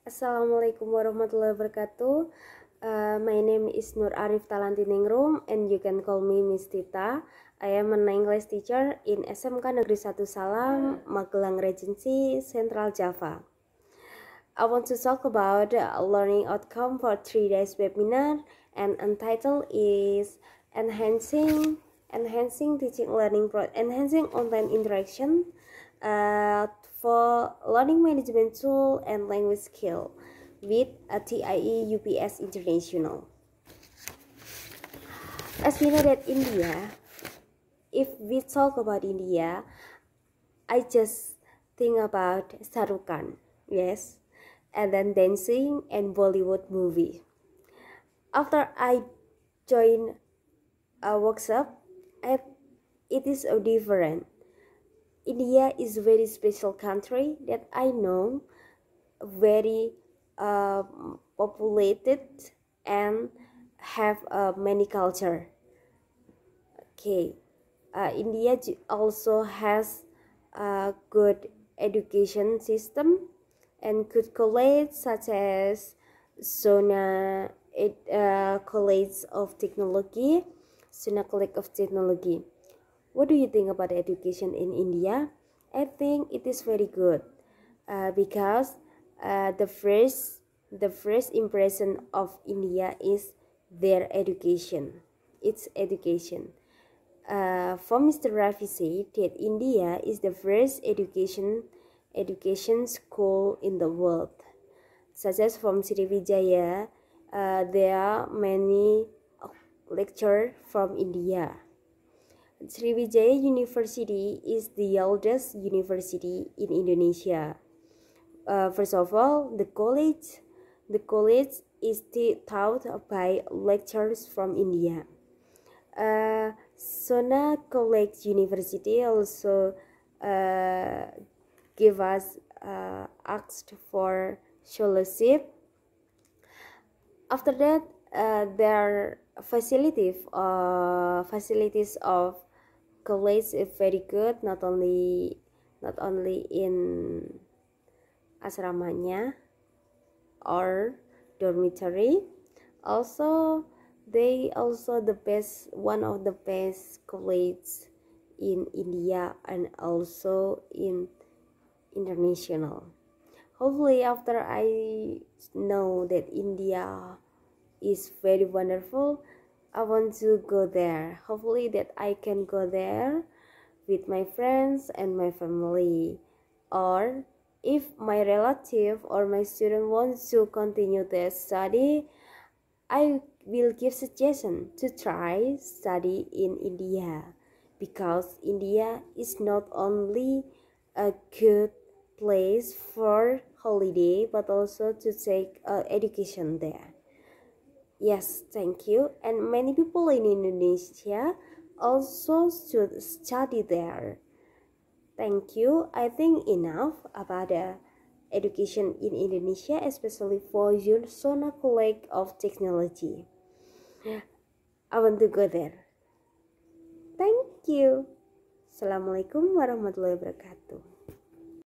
Assalamualaikum warahmatullahi wabarakatuh. My name is Nur Arif Talantiningrum and you can call me Miss Tita. I am an English teacher in SMK Negeri 1 Salam, Magelang Regency, Central Java. I want to talk about a learning outcome for 3 days webinar and entitled is enhancing online interaction for learning management tool and language skill with a TIE International. As we know that India, if we talk about India, I just think about Shah Rukh Khan, yes, and then dancing and Bollywood movie. After I joined a workshop, it is different. India is a very special country that I know, very populated and have many culture. Okay, India also has a good education system and good college such as College of Technology, Sona College of Technology. What do you think about education in India? I think it is very good because the first impression of India is their education. It's education. For Mr. Rafi said that India is the first education school in the world. Such as from Sriwijaya, there are many lectures from India. Sriwijaya University is the oldest university in Indonesia. First of all, the college is taught by lecturers from India. Sona College University also give us asked for scholarship. After that, their facilities of college is very good, not only in asramanya or dormitory, also one of the best college in India and also in international. Hopefully after I know that India is very wonderful, I want to go there. Hopefully that I can go there with my friends and my family. Or if my relative or my student wants to continue their study, I will give suggestion to try study in India, because India is not only a good place for holiday but also to take education there. Yes, thank you. And many people in Indonesia also should study there. Thank you. I think enough about the education in Indonesia, especially for your Sona College of Technology. I want to go there. Thank you. Assalamualaikum warahmatullahi wabarakatuh.